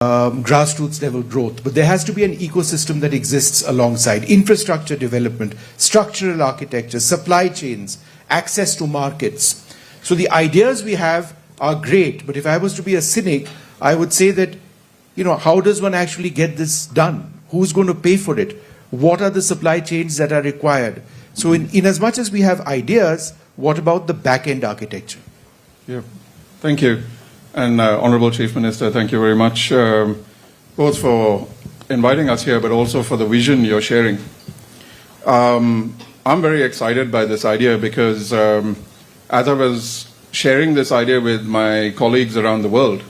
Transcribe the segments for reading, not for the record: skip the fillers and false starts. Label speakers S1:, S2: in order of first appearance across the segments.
S1: grassroots level growth, but there has to be an ecosystem that exists alongside infrastructure development, structural architecture, supply chains, access to markets. So the ideas we have are great, but if I was to be a cynic, I would say that, how does one actually get this done? Who's going to pay for it? What are the supply chains that are required? So in as much as we have ideas, what about the back-end architecture?
S2: Yeah, thank you. And Honorable Chief Minister, thank you very much, both for inviting us here, but also for the vision you're sharing. I'm very excited by this idea because as I was sharing this idea with my colleagues around the world,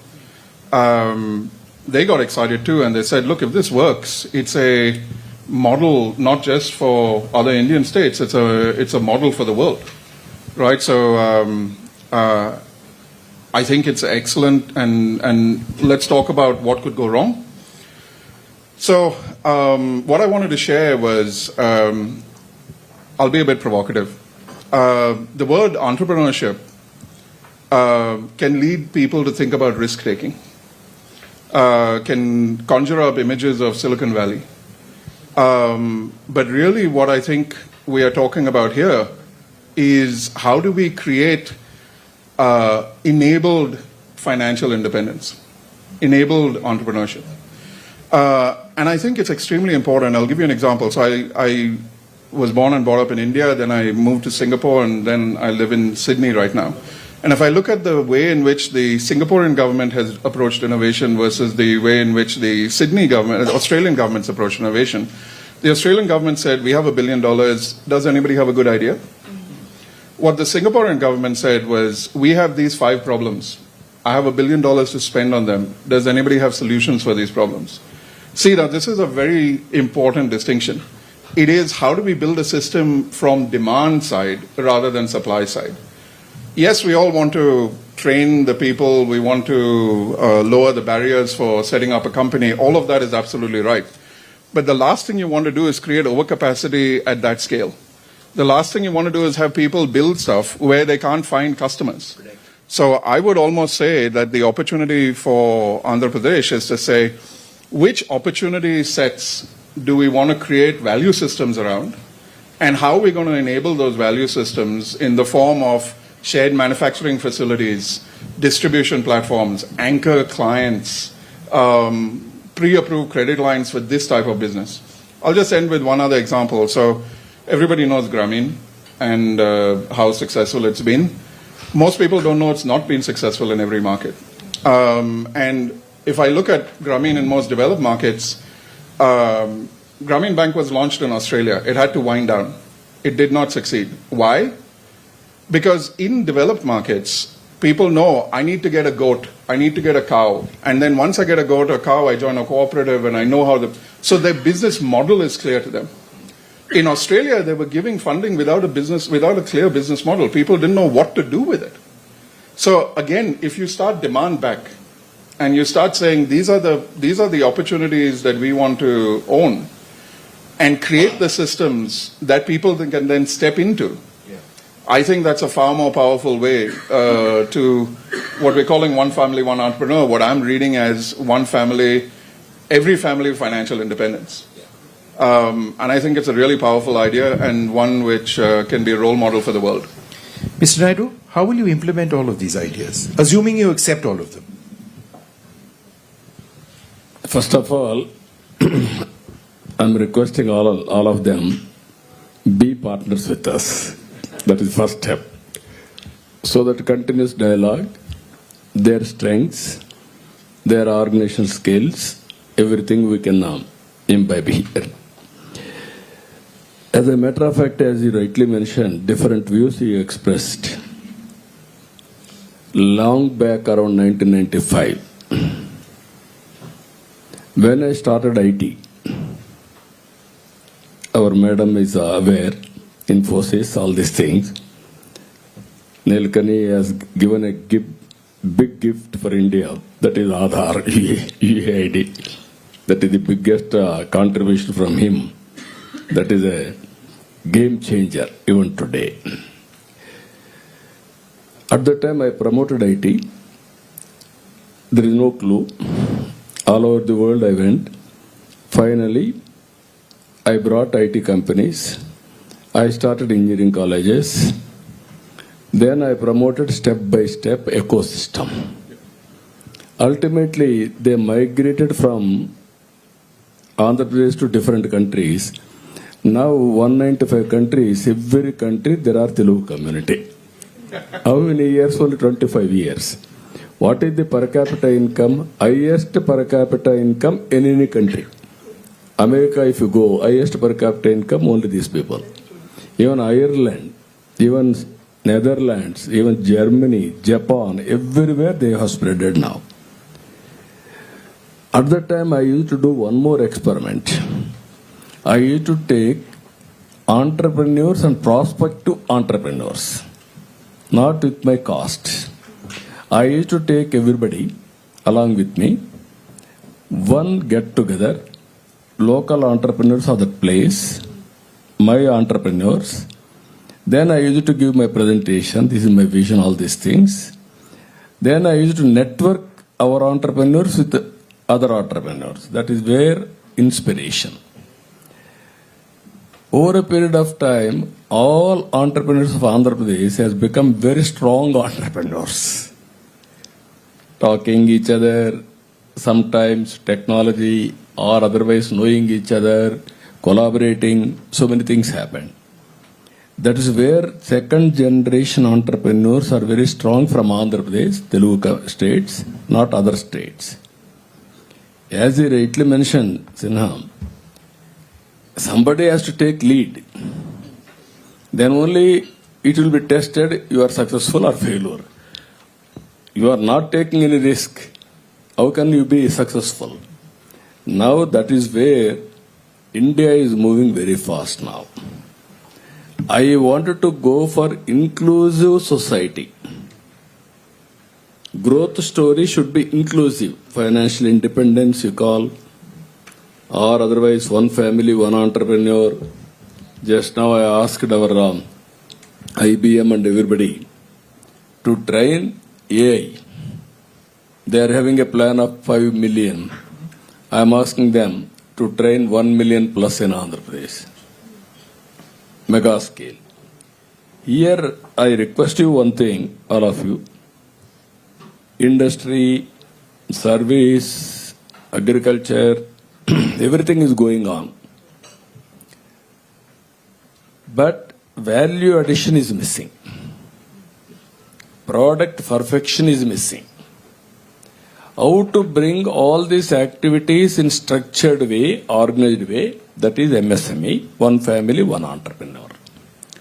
S2: they got excited too, and they said, look, if this works, it's a model not just for other Indian states, it's a model for the world, right? So I think it's excellent, and let's talk about what could go wrong. So what I wanted to share was, I'll be a bit provocative. The word entrepreneurship can lead people to think about risk-taking, can conjure up images of Silicon Valley. But really what I think we are talking about here is how do we create enabled financial independence, enabled entrepreneurship. And I think it's extremely important. I'll give you an example. So I was born and brought up in India, then I moved to Singapore, and then I live in Sydney right now. And if I look at the way in which the Singaporean government has approached innovation versus the way in which the Sydney government, the Australian government's approached innovation, the Australian government said, we have $1 billion. Does anybody have a good idea? What the Singaporean government said was, we have these 5 problems. I have $1 billion to spend on them. Does anybody have solutions for these problems? See, now this is a very important distinction. It is how do we build a system from demand side rather than supply side. Yes, we all want to train the people. We want to lower the barriers for setting up a company. All of that is absolutely right. But the last thing you want to do is create overcapacity at that scale. The last thing you want to do is have people build stuff where they can't find customers. So I would almost say that the opportunity for Andhra Pradesh is to say, which opportunity sets do we want to create value systems around, and how are we going to enable those value systems in the form of shared manufacturing facilities, distribution platforms, anchor clients, pre-approved credit lines for this type of business. I'll just end with one other example. So everybody knows Grameen and how successful it's been. Most people don't know it's not been successful in every market. And if I look at Grameen in most developed markets, Grameen Bank was launched in Australia. It had to wind down. It did not succeed. Why? Because in developed markets, people know I need to get a goat, I need to get a cow, and then once I get a goat or cow, I join a cooperative and I know how so their business model is clear to them. In Australia, they were giving funding without a clear business model. People didn't know what to do with it. So again, if you start demand back and you start saying these are the opportunities that we want to own and create the systems that people can then step into, I think that's a far more powerful way to what we're calling one family, one entrepreneur, what I'm reading as one family, every family financial independence. And I think it's a really powerful idea and one which can be a role model for the world.
S1: Mr. Naidu, how will you implement all of these ideas, assuming you accept all of them?
S3: First of all, I'm requesting all of them be partners with us. That is first step. So that continuous dialogue, their strengths, their organizational skills, everything we can imbibe here. As a matter of fact, as you rightly mentioned, different views you expressed. Long back around 1995, when I started IT, our madam is aware, Infosys, all these things. Nilkani has given a big gift for India, that is Aadhaar, UAID. That is the biggest contribution from him. That is a game changer even today. At the time I promoted IT, there is no clue. All over the world I went. Finally, I brought IT companies. I started engineering colleges. Then I promoted step-by-step ecosystem. Ultimately, they migrated from Andhra Pradesh to different countries. Now 195 countries, every country there are Telugu community. How many years? Only 25 years. What is the per capita income? Highest per capita income in any country. America, if you go, highest per capita income, only these people. Even Ireland, even Netherlands, even Germany, Japan, everywhere they have spreaded now. At that time, I used to do one more experiment. I used to take entrepreneurs and prospective entrepreneurs, not with my cost. I used to take everybody along with me, one get together, local entrepreneurs of the place, my entrepreneurs. Then I used to give my presentation, this is my vision, all these things. Then I used to network our entrepreneurs with other entrepreneurs. That is where inspiration. Over a period of time, all entrepreneurs of Andhra Pradesh has become very strong entrepreneurs. Talking each other, sometimes technology or otherwise knowing each other, collaborating, so many things happen. That is where second generation entrepreneurs are very strong from Andhra Pradesh, Telugu states, not other states. As he rightly mentioned, Sinha, somebody has to take lead. Then only it will be tested, you are successful or failure. You are not taking any risk. How can you be successful? Now that is where India is moving very fast now. I wanted to go for inclusive society. Growth story should be inclusive. Financial independence you call, or otherwise one family, one entrepreneur. Just now I asked our IBM and everybody to train AI. They are having a plan of 5 million. I am asking them to train 1 million plus in Andhra Pradesh. Mega scale. Here I request you one thing, all of you. Industry, service, agriculture, everything is going on. But value addition is missing. Product perfection is missing. How to bring all these activities in structured way, organized way, that is MSME, one family, one entrepreneur.